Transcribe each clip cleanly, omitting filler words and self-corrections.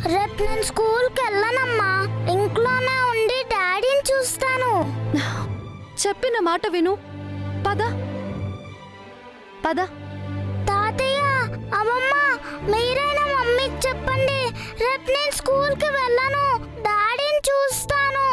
రేపు నేను స్కూల్కి వెళ్ళనమ్మా, ఇంట్లోనే ఉండి డాడీని చూస్తాను. చెప్పిన మాట విను. పద పద. తాతయ్య, అమ్మమ్మ, మీరైనా మమ్మీకి చెప్పండి, రేపు నేను స్కూల్కి వెళ్ళను, డాడీని చూస్తాను.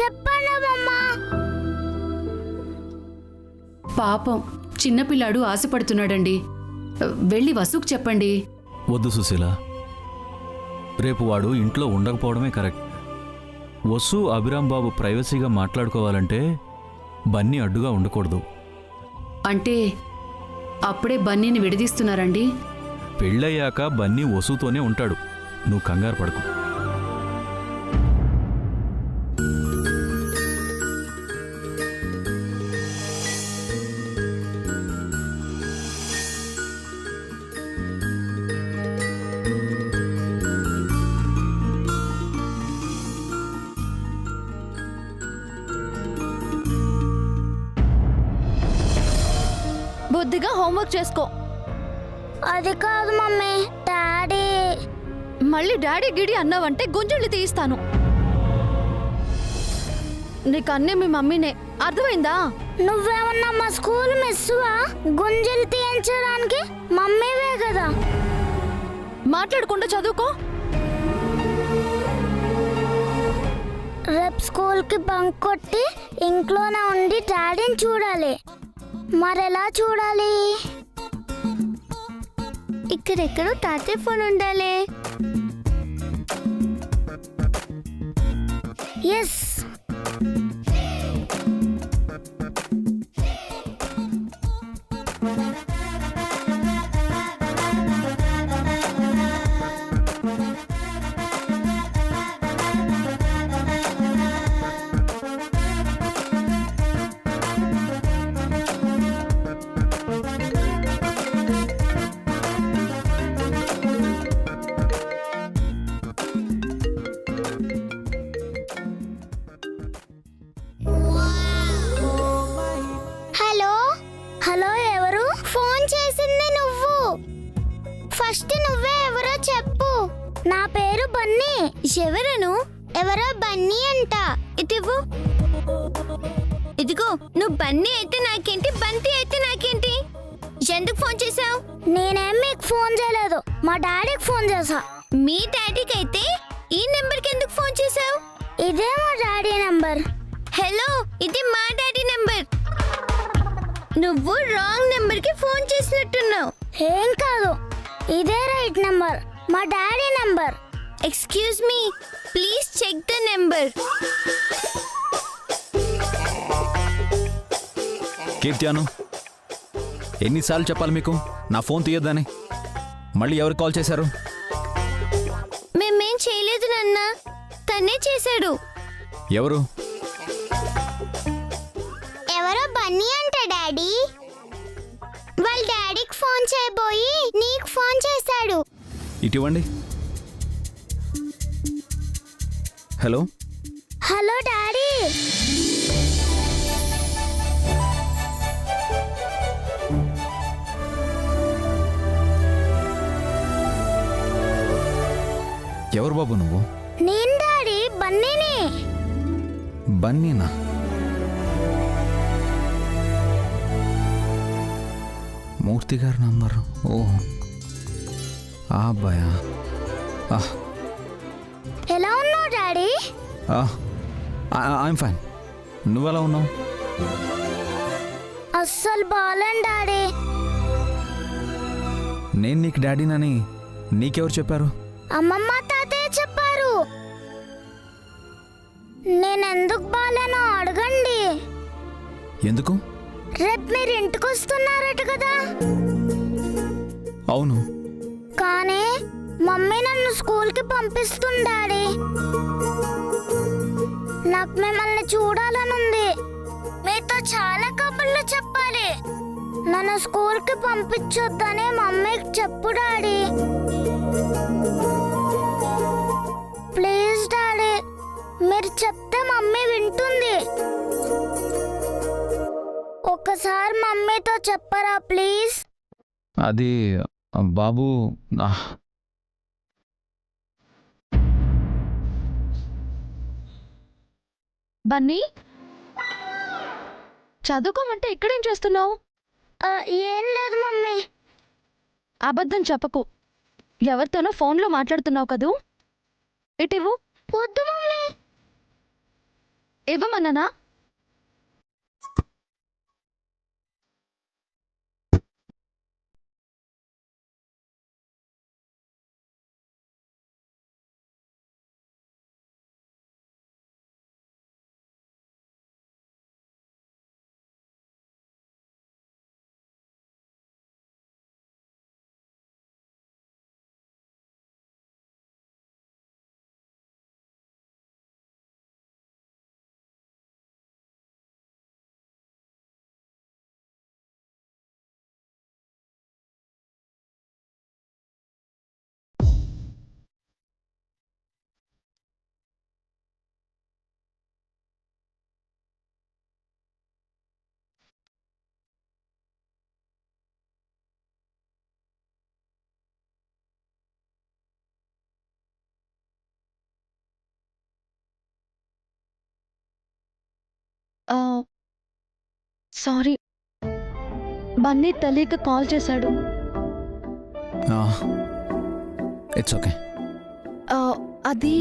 చెప్పండి అమ్మమ్మ. పాపం చిన్నపిల్లాడు ఆశపడుతున్నాడండి. వెళ్ళి వసుకు చెప్పండి. వద్దు సుశీల, రేపు వాడు ఇంట్లో ఉండకపోవడమే కరెక్ట్. వసు అభిరామ్ బాబు ప్రైవసీగా మాట్లాడుకోవాలంటే బన్నీ అడ్డుగా ఉండకూడదు. అంటే అప్పుడే బన్నీని విడదీస్తున్నారండి? పెళ్ళయ్యాక బన్నీ వసుతోనే ఉంటాడు, నువ్వు కంగారు పడకు. బుద్ధిగా హోంవర్క్ చేసుకో. అది కాదు మమ్మీ, డాడీ. మళ్ళీ డాడీ గిడి అన్నావంటే గుంజుళ్ళు తీయిస్తాను. నీకు అన్నీ మీ మమ్మీనే, అర్థమైందా? నువ్వేమన్నా మా స్కూల్ మిస్సువా? గుంజలు తీయించడానికి మమ్మీవే కదా. మాట్లాడకుండా చదువుకో. రేపు స్కూల్కి బంక్ కొట్టి ఇంట్లోనే ఉండి డాడీని చూడాలి. మరెలా చూడాలి? ఇక్కడెక్కడో తాతయ్య ఫోన్ ఉండాలి. ఎస్. హలో హలో, ఎవరు ఫోన్ చేసింది? నువ్వు ఫస్ట్ నువ్వే ఎవరో చెప్పు. నా పేరు బన్నీ. ఎవరను? ఎవరో బన్నీ అంట. ఇటివ్వు. ఇదిగో, నువ్వు బన్నీ అయితే నాకేంటి, బంటి అయితే నాకేంటి? ఎందుకు ఫోన్ చేసావు? నేనేం మీకు ఫోన్ చేయలేదు, మా డాడీకి ఫోన్ చేసా. మీ డాడీకి అయితే ఈ నెంబర్కి ఎందుకు ఫోన్ చేసావు? ఇదే మా డాడీ నెంబర్. హలో, ఇది మా డాడీ నెంబర్. నువ్వు రాంగ్ నెంబర్ కి ఫోన్ చేసినట్టున్నావు. ఏం కాదు, ఇదే రైట్ నెంబర్, మా daddy number. Excuse me, please check the number. కీర్త్యాను, ఎన్నిసార్లు చెప్పాలి మీకు నా ఫోన్ తీయొద్దని? మళ్ళీ ఎవరు కాల్ చేశారు? మేమేం చేయలేదు నాన్న, తనే చేశాడు. ఎవరు? ఎవరో బన్నీ అంట డాడీ. వాళ్ళ డాడీకి ఫోన్ చేయబోయి నీకు ఫోన్ చేశాడు. ఇటివ్వండి. Hello hello daddy. ఎవరు బాబు నువ్వు? నేను డాడీ, బన్నీని. బన్నీనా? మూర్తి గారి నంబరు. ఓ, ఆ అబ్బాయా. ఎలా ఉన్నావు డాడీ? I'm fine. నువ్వెలా ఉన్నావు? అస్సలు బాలేను డాడీ. నేను నీకు డాడీనని నీకెవరు చెప్పారు? అమ్మమ్మ, తాతయ్య చెప్పారు. నేనెందుకు బాలేనో అడగండి. ఎందుకు? రేపు మీరు ఇంటికి వస్తున్నారట కదా. అవును. కానీ మమ్మీ నన్ను స్కూల్కి పంపిస్తుంది డాడీ. నాకు మిమ్మల్ని చూడాలనుంది, మీతో చాలా కబుర్లు చెప్పాలి. నన్ను స్కూల్కి పంపించొద్దని మమ్మీకి చెప్పు డాడీ. ప్లీజ్ డాడీ, మీరు చెప్తే మమ్మీ వింటుంది. ఒక్కసారి మమ్మీతో చెప్పరా ప్లీజ్? అది బాబు బన్నీ, చదువుకోమంటే ఇక్కడేం చేస్తున్నావు? ఏం లేదు మమ్మీ. అబద్ధం చెప్పకు. ఎవరితోనో ఫోన్లో మాట్లాడుతున్నావు కదూ? ఇటివ్వు. వద్దు మమ్మీ. ఇవ్వమన్నానా? సారీ, బన్నీ తెలియక కాల్ చేశాడు. It's okay. అది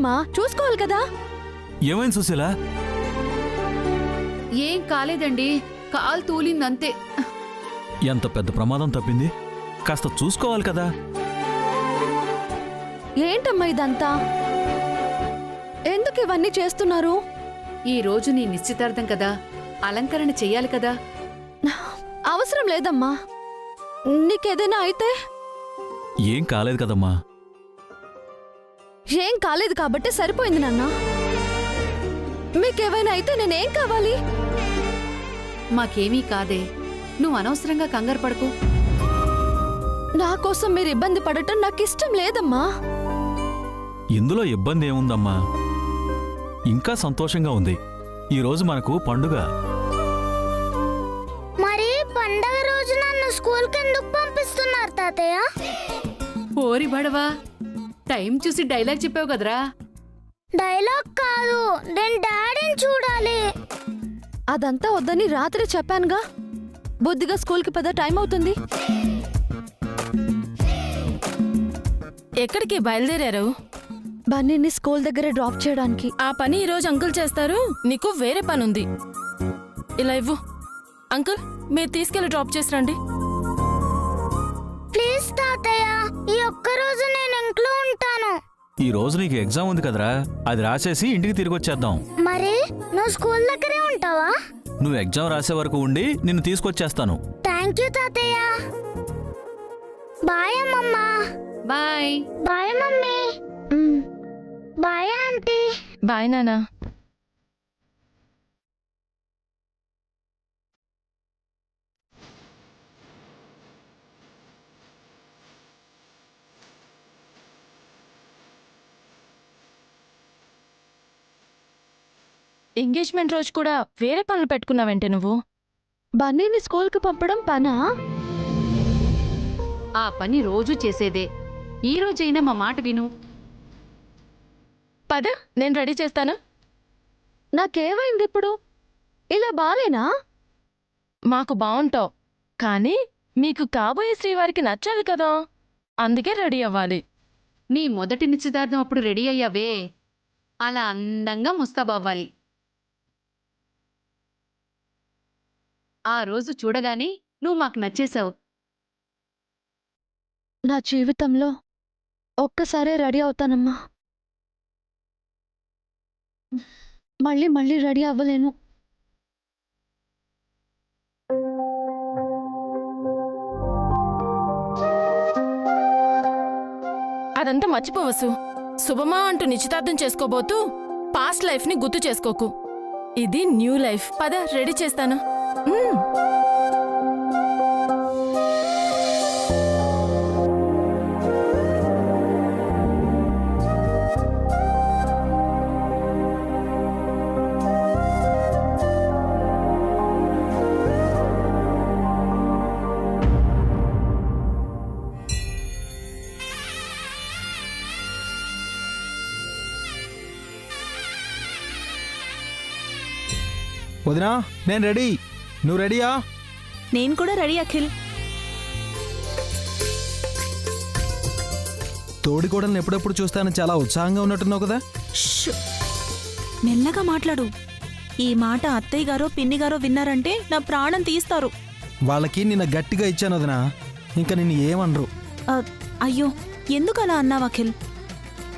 ఏమైందమ్మా? చూసుకోవాలి కదా. ఏమైంది సుశీల? ఏం కాలేదండి, కాలు తూలిందంతే. ఎంత పెద్ద ప్రమాదం తప్పింది, కాస్త చూసుకోవాలి కదా. ఏంటమ్మా ఇదంతా? ఎందుకు ఇవన్నీ చేస్తున్నారు? ఈ రోజు నీ నిశ్చితార్థం కదా, అలంకరణ చెయ్యాలి కదా. అవసరం లేదమ్మా. నీకేదైనా అయితే? ఏం కాలేదు కదమ్మా. ఏం కాలేదు కాబట్టి సరిపోయింది నాన్న. మీకేమైనా అయితే నేనేం కావాలి? మాకేమీ కాదే, నువ్వు అనవసరంగా కంగారు పడకు. నా కోసం మీరు ఇబ్బంది పడటం నాకు ఇష్టం లేదమ్మా. ఇందులో ఇబ్బంది ఏముందమ్మా? ఇంకా సంతోషంగా ఉంది. ఈరోజు మనకు పండుగ. మరి పండగ రోజు నన్ను స్కూల్కి ఎందుకు పంపిస్తున్నారు తాతయ్య? ఓరి బడవా, టైం చూసి డైలాగ్ చెప్పావు కదరా. డైలాగ్ కాదు, నేను డాడీని చూడాలి. అదంతా వద్దని రాత్రి చెప్పానుగా. బుద్ధిగా స్కూల్కి పద, టైం అవుతుంది. ఎక్కడికి బయలుదేరారు? బన్నీని స్కూల్ దగ్గర డ్రాప్ చేయడానికి. ఆ పని ఈరోజు అంకుల్ చేస్తారు, నీకు వేరే పని ఉంది. ఇలా ఇవ్వు. అంకుల్, మీరు తీసుకెళ్లి డ్రాప్ చేసి రండి. ప్లీజ్ తాతయ్య, ఈ ఒక్క రోజు నేను ఇంట్లో ఉంటాను. ఈ రోజు నీకు ఎగ్జామ్ ఉంది కదరా, అది రాసేసి ఇంటికి తిరిగి వచ్చేద్దాం. మరి నువ్వు స్కూల్ దగ్గరే ఉంటావా? నువ్వు ఎగ్జామ్ రాసే వరకు ఉండి నిన్ను తీసుకొచ్చేస్తాను. థ్యాంక్ యూ తాతయ్య. బాయ్ అమ్మమ్మ. Bye. Bye mummy. Bye aunty. Bye నానా. ఎంగేజ్మెంట్ రోజు కూడా వేరే పనులు పెట్టుకున్నావంటే నువ్వు? బన్నీని స్కూల్కి పంపడం పనా? ఆ పని రోజు చేసేదే, ఈ రోజైనా మా మాట విను. పద, నేను రెడీ చేస్తాను. నాకేమైంది ఇప్పుడు? ఇలా బాలేనా? మాకు బావుంటావు, కానీ మీకు కాబోయే శ్రీవారికి నచ్చాలి కదా, అందుకే రెడీ అవ్వాలి. నీ మొదటి నిశ్చితార్థం అప్పుడు రెడీ అయ్యావే, అలా అందంగా ముస్తాబవ్వాలి. ఆ రోజు చూడగానే నువ్వు మాకు నచ్చేశావు. నా జీవితంలో ఒక్కసారే రెడీ అవుతానమ్మా. మళ్ళీ మళ్ళీ రెడీ అవ్వలేను. అదంతా మర్చిపోవసు. శుభమా అంటూ నిశ్చితార్థం చేసుకోబోతూ పాస్ట్ లైఫ్ ని గుర్తు చేసుకోకు. ఇది న్యూ లైఫ్. పద, రెడీ చేస్తాను. వదినా, నేను రెడీ. నువ్వు రెడీయా? నేను కూడా రెడీ అఖిల్. తోడికోడల్ని ఎప్పుడెప్పుడు చూస్తానని చాలా ఉత్సాహంగా ఉన్నట్టున్నావు కదా. మెల్లగా మాట్లాడు. ఈ మాట అత్తయ్య గారో పిన్ని గారో విన్నారంటే నా ప్రాణం తీస్తారు. వాళ్ళకి నిన్న గట్టిగా ఇచ్చాను వదినా, ఇంకా నిన్ను ఏమనరు. అయ్యో, ఎందుకు అలా అన్నావు అఖిల్?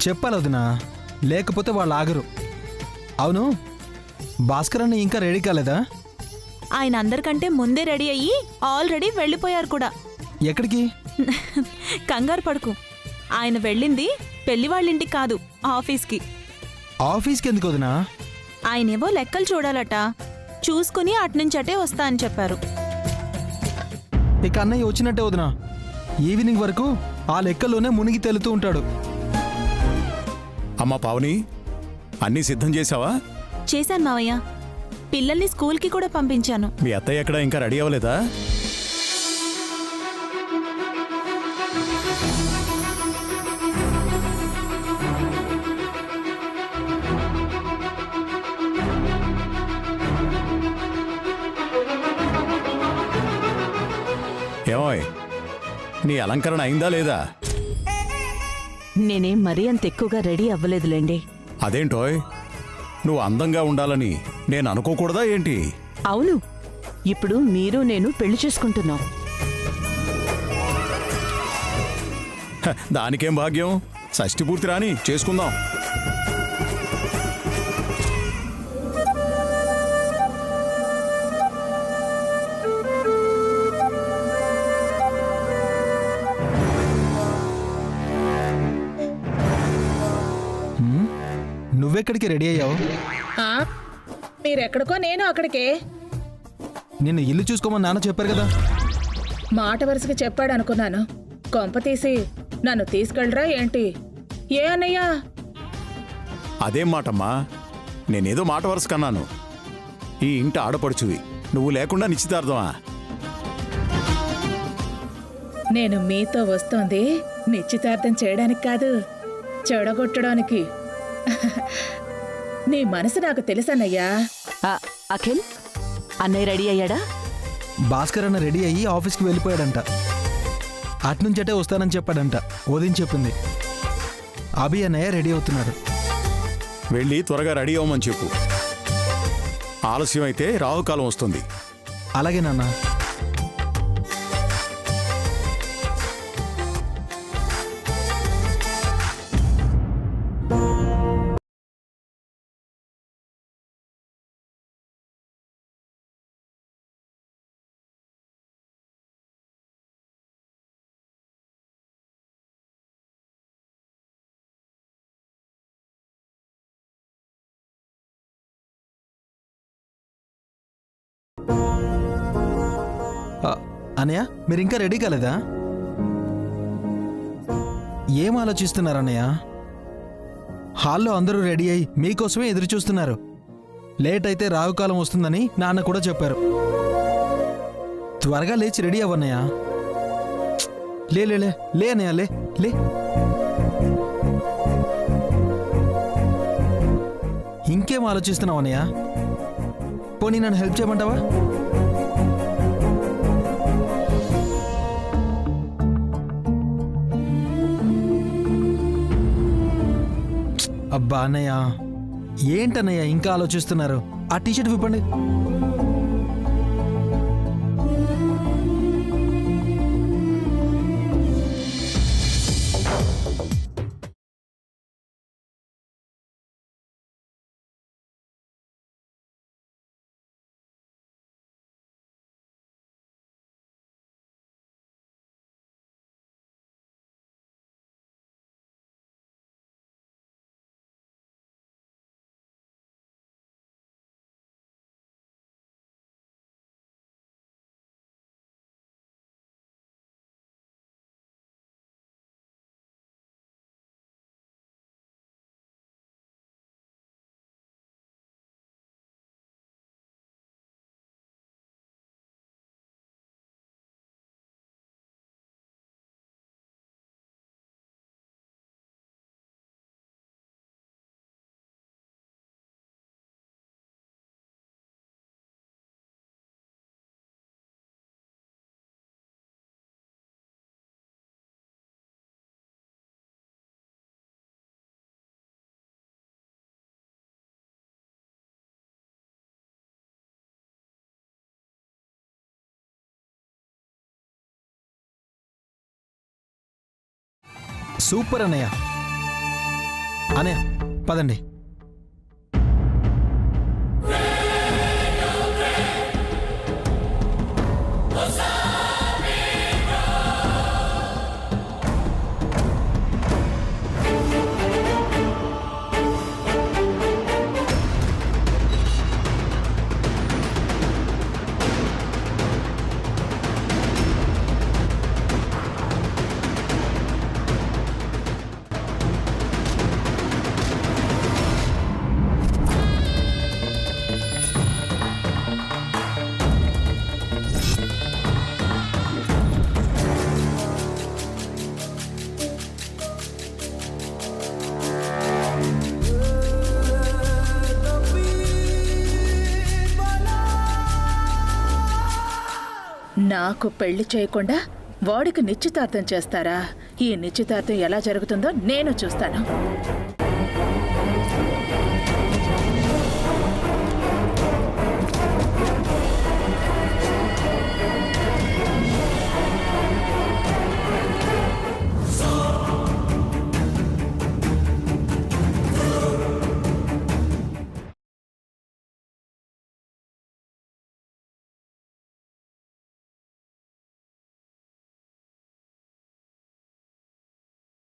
చెప్పాలి వదినా, లేకపోతే వాళ్ళు ఆగరు. అవును, భాస్కర్ అన్న ఇంకా రెడీ కాలేదా? ఆయన అందరికంటే ముందే రెడీ అయ్యి ఆల్రెడీ వెళ్ళిపోయారు కూడా. ఎక్కడికి? కంగారు పడుకు. ఆయన వెళ్ళింది పెళ్లి వాళ్ళింటికి కాదు, ఆఫీస్కి. ఆఫీస్కి ఎందుకు వదినా? ఆయనేవో లెక్కలు చూడాలట, చూసుకుని అట్నుంచటే వస్తా అని చెప్పారు. ఇక అన్నయ్య వచ్చినట్టే వదినా. ఈవినింగ్ వరకు ఆ లెక్కల్లోనే మునిగి తేలుతూ ఉంటాడు. అమ్మా పావని, అన్నీ సిద్ధం చేశావా? చేశాను మావయ్య. పిల్లల్ని స్కూల్కి కూడా పంపించాను. మీ అత్తయ్య ఎక్కడ ఇంకా రెడీ అవ్వలేదా? ఏమోయ్, నీ అలంకరణ అయిందా లేదా? నేనేం మరీ అంత ఎక్కువగా రెడీ అవ్వలేదులేండి. అదేంటోయ్, నువ్వు అందంగా ఉండాలని నేను అనుకోకూడదా ఏంటి? అవును, ఇప్పుడు మీరు నేను పెళ్లి చేసుకుంటున్నాం. దానికేం భాగ్యం, షష్ఠి పూర్తి రాని చేసుకుందాం. నువ్వెక్కడికి రెడీ అయ్యావు? మీరెక్కడికో నేను అక్కడికే. నిన్ను ఇల్లు చూసుకోమని నాన్న చెప్పారు కదా. మాట వరుసకి చెప్పాడు అనుకున్నాను. కొంప తీసి నన్ను తీసుకెళ్ళరా ఏంటి? ఏ అన్నయ్యా? అదేం మాటమ్మా, నేనేదో మాట వరుస కన్నాను. ఈ ఇంటి ఆడపడుచువి, నువ్వు లేకుండా నిశ్చితార్థమా? నేను మీతో వస్తోంది నిశ్చితార్థం చేయడానికి కాదు, చెడగొట్టడానికి. నీ మనసు నాకు తెలుసన్నయ్యా. అఖిల్, అన్నయ్య రెడీ అయ్యాడా? భాస్కర్ అన్న రెడీ అయ్యి ఆఫీస్కి వెళ్ళిపోయాడంట. అట్నుంచటే వస్తానని చెప్పాడంట. వదిన చెప్పింది. అభి అన్నయ్య రెడీ అవుతున్నాడు. వెళ్ళి త్వరగా రెడీ అవ్వమని చెప్పు. ఆలస్యం అయితే రాహుకాలం వస్తుంది. అలాగే నాన్న. అన్నయ్య, మీరు ఇంకా రెడీ కాలేదా? ఏం ఆలోచిస్తున్నారు అన్నయ్య? హాల్లో అందరూ రెడీ అయి మీకోసమే ఎదురు చూస్తున్నారు. లేట్ అయితే రావుకాలం వస్తుందని నాన్న కూడా చెప్పారు. త్వరగా లేచి రెడీ అవ్వన్నయ్య. లే లే లే లే అన్నయ్య, లే లే. ఇంకేం ఆలోచిస్తున్నావు అన్నయ్య? పోనీ నన్ను హెల్ప్ చేయమంటావా? అబ్బా అన్నయ్య, ఏంటన్నయ్య ఇంకా ఆలోచిస్తున్నారు? ఆ టీషర్ట్ విప్పండి. సూపర్ అన్నయ్య. అన్నయ్య పదండి. నాకు పెళ్లి చేయకుండా వాడికి నిశ్చితార్థం చేస్తారా? ఈ నిశ్చితార్థం ఎలా జరుగుతుందో నేను చూస్తాను.